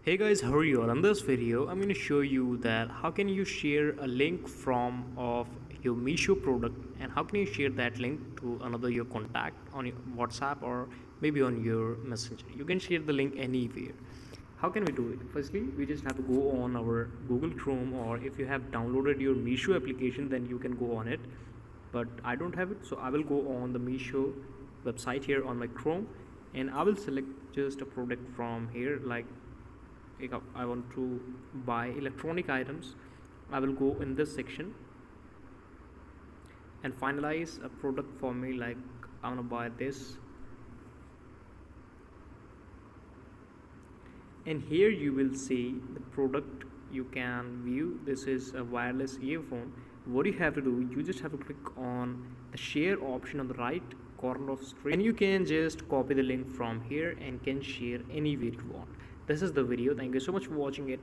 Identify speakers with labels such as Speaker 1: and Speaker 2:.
Speaker 1: Hey guys, how are you all? In this video I'm going to show you that how can you share a link from of your Meesho product, and how can you share that link to another your contact on your WhatsApp or maybe on your messenger. You can share the link anywhere. How can we do it? Firstly, we just have to go on our Google Chrome, or if you have downloaded your Meesho application then you can go on it, but I don't have it, so I will go on the Meesho website here on my Chrome, and I will select just a product from here. Like I want to buy electronic items, I will go in this section and finalize a product for me. Like I want to buy this, and here you will see the product. You can view this is a wireless earphone. What you have to do, you just have to click on the share option on the right corner of screen, and you can just copy the link from here and can share anywhere you want. This is the video. Thank you so much for watching it.